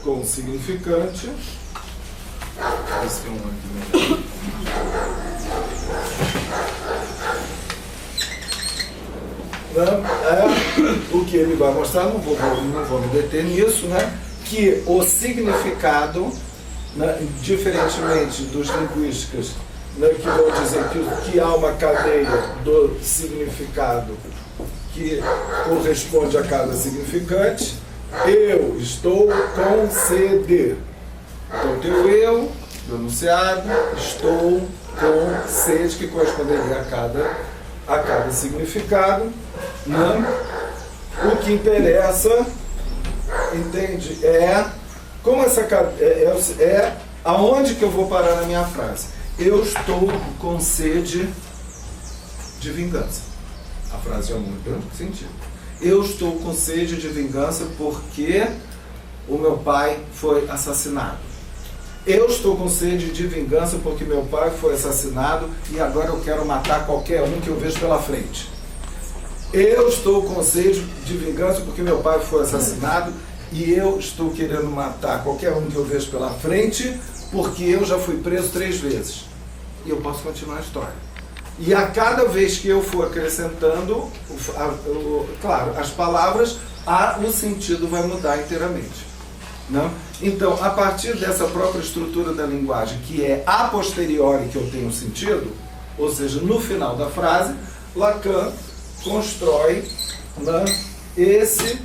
com significante. Esse tem um aqui melhor. O que ele vai mostrar, não vou me deter nisso, né? Que o significado, né, diferentemente dos linguísticos, né, que vão dizer que há uma cadeia do significado que corresponde a cada significante, eu estou com sede. Então tem o eu, do enunciado, estou com sede, que corresponderia a cada significado. Né? O que interessa, entende, é como essa é aonde que eu vou parar na minha frase. Eu estou com sede de vingança. A frase é muito sentido. Eu estou com sede de vingança porque o meu pai foi assassinado. Eu estou com sede de vingança porque meu pai foi assassinado e agora eu quero matar qualquer um que eu vejo pela frente. Eu estou com sede de vingança porque meu pai foi assassinado e eu estou querendo matar qualquer um que eu vejo pela frente porque eu já fui preso 3 vezes. E eu posso continuar a história. E a cada vez que eu for acrescentando, claro, as palavras, o sentido vai mudar inteiramente. Não? Então, a partir dessa própria estrutura da linguagem, que é a posteriori que eu tenho sentido, ou seja, no final da frase, Lacan constrói, né, esse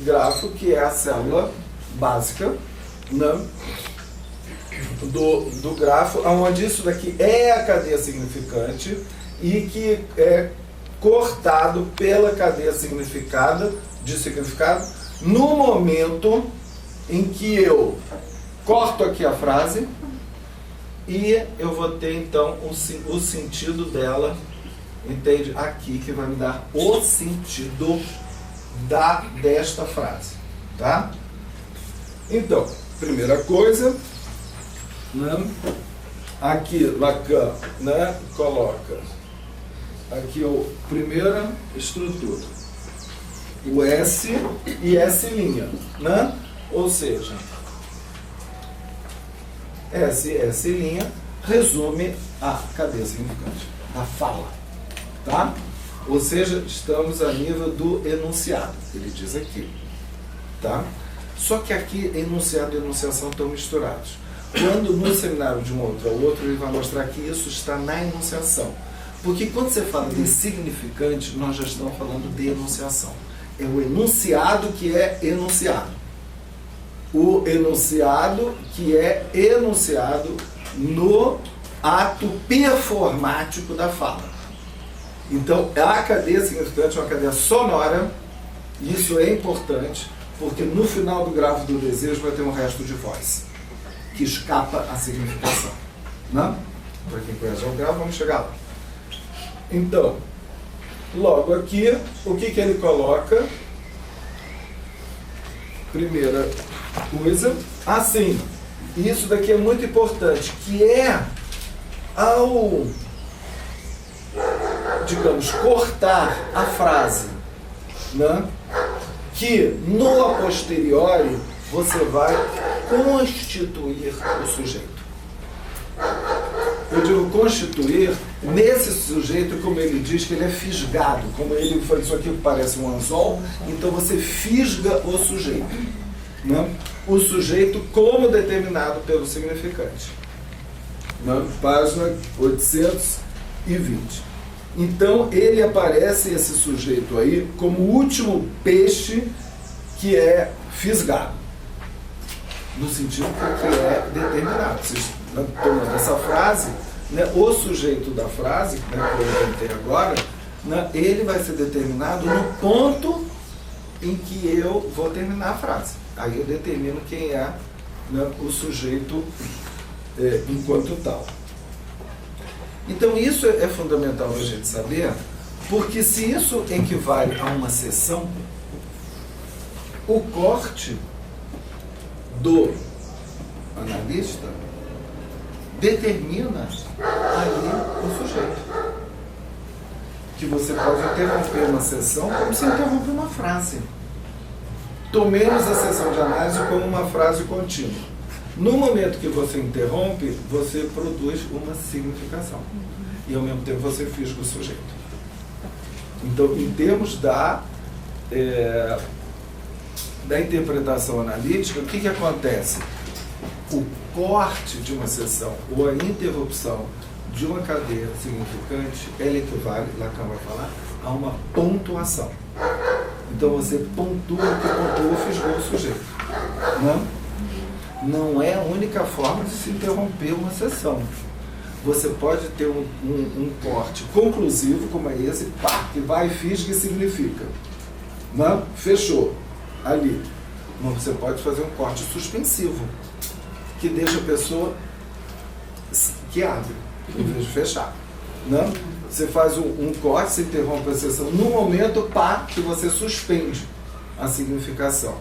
grafo, que é a célula básica, né, do grafo, onde isso daqui é a cadeia significante e que é cortado pela cadeia de significado no momento em que eu corto aqui a frase e eu vou ter então o sentido dela, entende? Aqui que vai me dar o sentido desta frase, tá? Então, primeira coisa, né? Aqui Lacan, né, coloca aqui a primeira estrutura, o S e S', né? Ou seja, S' resume a cadeia significante da fala, tá? Ou seja, estamos a nível do enunciado, ele diz aqui, tá? Só que aqui enunciado e enunciação estão misturados. Quando no seminário de um outro ao outro, ele vai mostrar que isso está na enunciação. Porque quando você fala de significante, nós já estamos falando de enunciação. É o enunciado que é enunciado. O enunciado que é enunciado no ato performático da fala. Então, a cadeia significante é uma cadeia sonora, e isso é importante, porque no final do grafo do desejo vai ter um resto de voz, que escapa à significação. Né? Para quem conhece o grafo, vamos chegar lá. Então, logo aqui, o que ele coloca? Primeira coisa, assim, isso daqui é muito importante, que é ao, digamos, cortar a frase, né? Que no a posteriori você vai constituir o sujeito. Eu digo constituir nesse sujeito, como ele diz, que ele é fisgado, como ele foi isso aqui que parece um anzol, então você fisga o sujeito, né? O sujeito como determinado pelo significante, né? Página 820. Então ele aparece, esse sujeito aí, como o último peixe que é fisgado, no sentido que é determinado. Vocês estão tomando essa frase, né, o sujeito da frase, né, que eu inventei agora, né, ele vai ser determinado no ponto em que eu vou terminar a frase. Aí eu determino quem é, né, o sujeito enquanto tal. Então isso é fundamental a gente saber, porque se isso equivale a uma sessão, o corte do analista determina ali o sujeito. Que você pode interromper uma sessão como se interrompe uma frase. tomemos a sessão de análise como uma frase contínua. No momento que você interrompe, você produz uma significação. E ao mesmo tempo você fisga o sujeito. Então, em termos da interpretação analítica, o que acontece? O corte de uma sessão ou a interrupção de uma cadeia significante, ela equivale, Lacan vai falar, a uma pontuação. Então você pontua o que pontua, fisgou o sujeito. Não é a única forma de se interromper uma sessão. Você pode ter um corte conclusivo, como é esse, pá, que vai, fisga e significa. Não? Fechou. Ali. Mas você pode fazer um corte suspensivo, que deixa a pessoa que abre, em vez de fechar. Não? Você faz um corte, você interrompe a sessão no momento, pá, que você suspende a significação.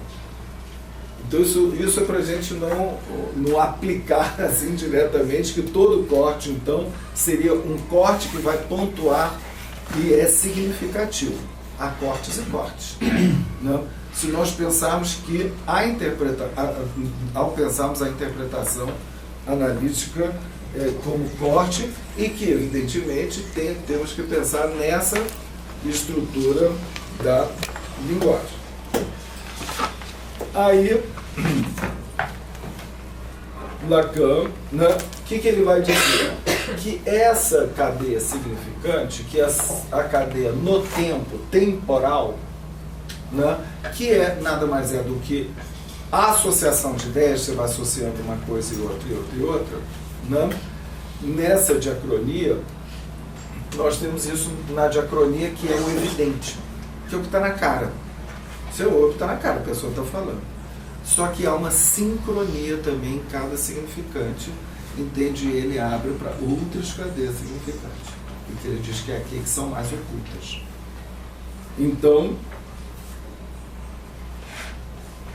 Então isso é para a gente não aplicar assim diretamente, que todo corte, então, seria um corte que vai pontuar e é significativo. Há cortes e cortes. Não? Se nós pensarmos que ao pensarmos a interpretação analítica como corte, e que, evidentemente, temos que pensar nessa estrutura da linguagem. Aí, Lacan, né, o que ele vai dizer? Que essa cadeia significante, que a cadeia no tempo temporal, né, que nada mais é do que a associação de ideias, você vai associando uma coisa e outra, e outra, e outra, né? Nessa diacronia, nós temos isso na diacronia, que é o evidente, que é o que está na cara. Você ouve, está na cara, a pessoa está falando. Só que há uma sincronia também em cada significante, entende? Ele abre para outras cadeias significantes, porque ele diz que é aqui que são mais ocultas. Então,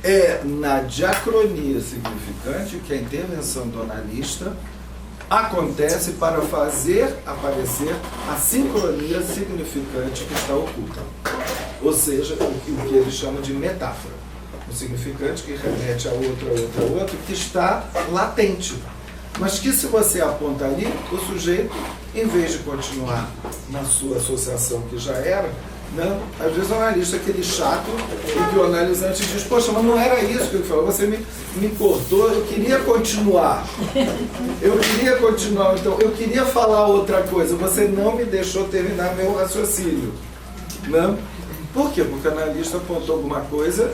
é na diacronia significante que a intervenção do analista acontece para fazer aparecer a sincronia significante que está oculta. Ou seja, o que ele chama de metáfora. O significante que remete a outra, que está latente. Mas que, se você aponta ali, o sujeito, em vez de continuar na sua associação que já era, não, às vezes o analista é aquele chato, e que o analisante diz, poxa, mas não era isso que ele falou, você me cortou, eu queria continuar, então eu queria falar outra coisa, você não me deixou terminar meu raciocínio. Não? Por quê? Porque o analista apontou alguma coisa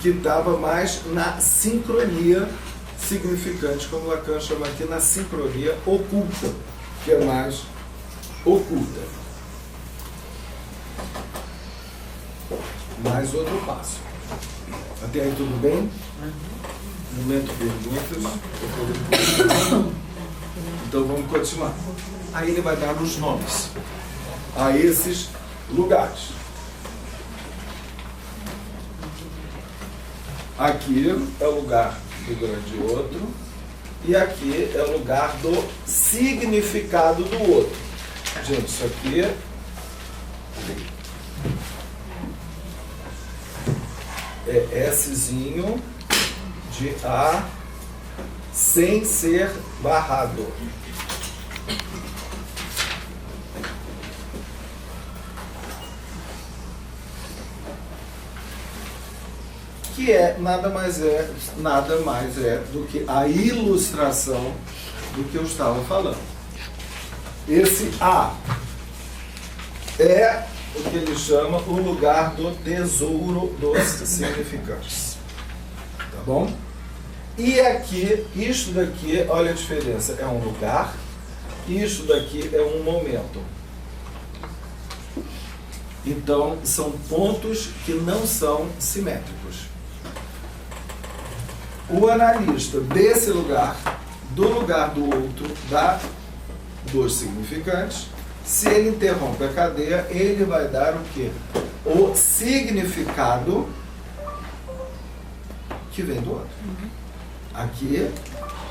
que estava mais na sincronia significante, como Lacan chama aqui, na sincronia oculta, que é mais oculta. Mais outro passo. Até aí tudo bem? Momento perguntas. Então vamos continuar. Aí ele vai dar os nomes a esses lugares. Aqui é o lugar do grande outro, e aqui é o lugar do significado do outro. Gente, isso aqui é Szinho de A sem ser barrado. Que nada mais é do que a ilustração do que eu estava falando. Esse A é o que ele chama o lugar do tesouro dos significantes. Tá bom? E aqui, isto daqui, olha a diferença, é um lugar, isto daqui é um momento. Então, são pontos que não são simétricos. O analista desse lugar, do lugar do outro, dos significantes, se ele interrompe a cadeia, ele vai dar o quê? O significado que vem do outro. Aqui,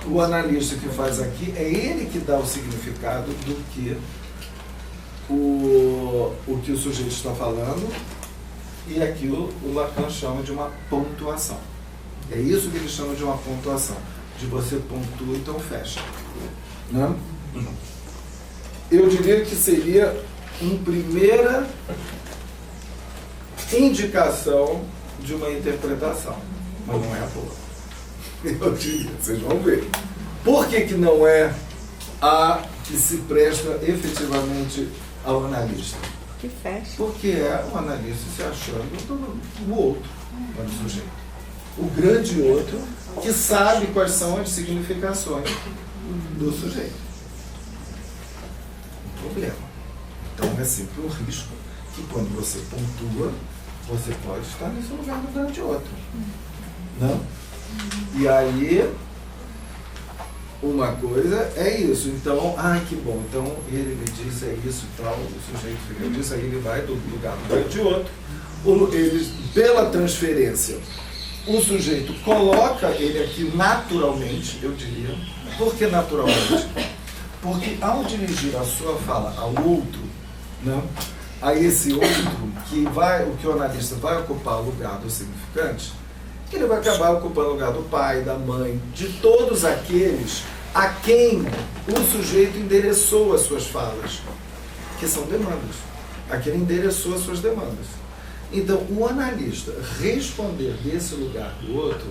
o analista que faz aqui, é ele que dá o significado do que o que o sujeito está falando, e aquilo o Lacan chama de uma pontuação. É isso que ele chama de uma pontuação, de você pontua, então fecha. Né? Eu diria que seria uma primeira indicação de uma interpretação, mas não é a boa. Eu diria, vocês vão ver. Por que não é a que se presta efetivamente ao analista? Que fecha. Porque é o analista se achando o outro, o sujeito. O grande outro que sabe quais são as significações do sujeito. Um problema. Então é sempre um risco que quando você pontua, você pode estar nesse lugar do grande outro. Não? E aí, uma coisa é isso. Então, que bom. Então, ele me disse isso e tal, o sujeito fica disso, aí ele vai do lugar do grande outro. Ele, pela transferência, o sujeito coloca ele aqui naturalmente, eu diria. Por que naturalmente? Porque ao dirigir a sua fala ao outro, não, a esse outro, o que o analista vai ocupar o lugar do significante, ele vai acabar ocupando o lugar do pai, da mãe, de todos aqueles a quem o sujeito endereçou as suas falas, que são demandas, a quem ele endereçou as suas demandas. Então, o analista responder desse lugar do outro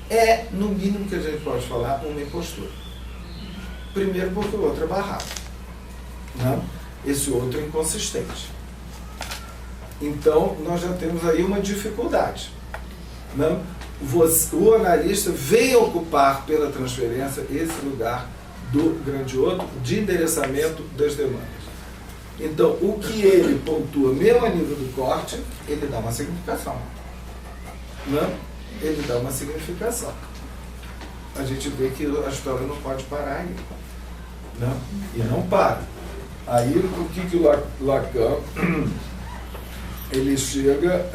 é, no mínimo que a gente pode falar, uma impostura. Primeiro porque o outro é barrado. Não? Esse outro é inconsistente. Então, nós já temos aí uma dificuldade. Não? O analista vem ocupar pela transferência esse lugar do grande outro de endereçamento das demandas. Então, o que ele pontua, mesmo a nível do corte, ele dá uma significação. Não? Ele dá uma significação. A gente vê que a história não pode parar aí. Não? E não para. Aí, o que o Lacan ele chega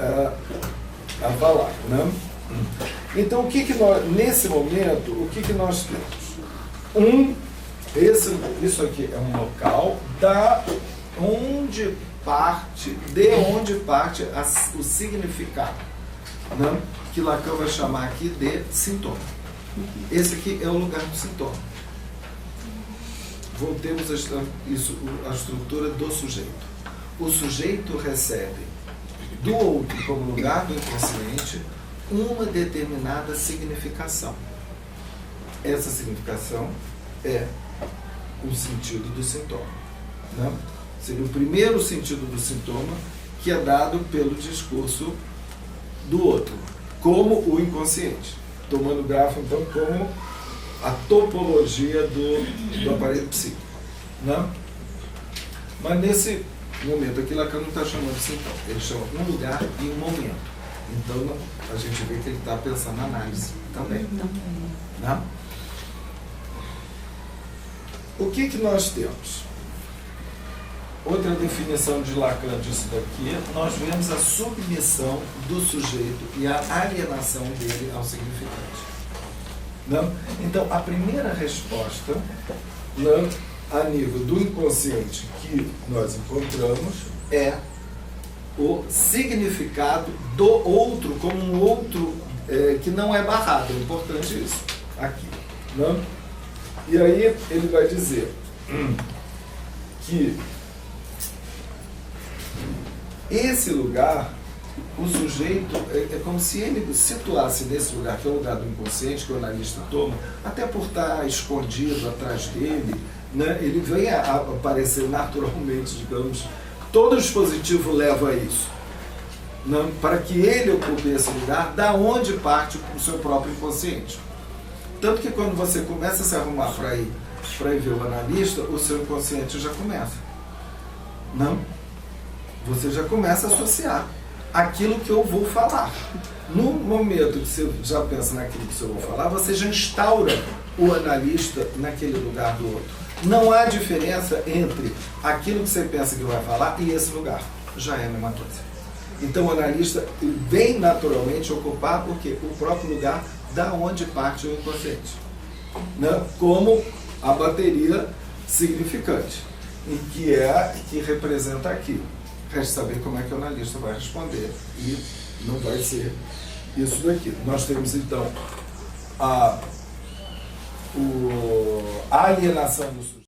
a falar, né? Então, nesse momento, o que nós temos? Isso aqui é um local de onde parte o significado, né? Que Lacan vai chamar aqui de sintoma. Esse aqui é o lugar do sintoma. Voltemos a estrutura do sujeito. O sujeito recebe do outro como lugar do inconsciente uma determinada significação. Essa significação é o sentido do sintoma. Né? Seria o primeiro sentido do sintoma que é dado pelo discurso do outro, como o inconsciente. Tomando o grafo, então, como a topologia do aparelho psíquico. Né? Mas nesse momento aqui, Lacan não está chamando de sintoma, ele chama um lugar e um momento. Então, a gente vê que ele está pensando na análise também. Né? O que nós temos? Outra definição de Lacan disso daqui, nós vemos a submissão do sujeito e a alienação dele ao significante. Não? Então, a primeira resposta, não, a nível do inconsciente que nós encontramos é o significado do outro como um outro que não é barrado. É importante isso aqui. Não? E aí ele vai dizer que esse lugar, o sujeito, é como se ele situasse nesse lugar, que é o lugar do inconsciente, que o analista toma, até por estar escondido atrás dele, né, ele vem a aparecer naturalmente, digamos, todo o dispositivo leva a isso, né, para que ele ocupe esse lugar, da onde parte o seu próprio inconsciente. Tanto que quando você começa a se arrumar para ir ver o analista, o seu inconsciente já começa. Não? Você já começa a associar aquilo que eu vou falar. No momento que você já pensa naquilo que eu vou falar, você já instaura o analista naquele lugar do outro. Não há diferença entre aquilo que você pensa que vai falar e esse lugar. Já é a mesma coisa. Então o analista vem naturalmente ocupar o próprio lugar da onde parte o inconsciente. Né? Como a bateria significante, que representa aqui. Resta saber como é que o analista vai responder. E não vai ser isso daqui. Nós temos então a alienação do sujeito.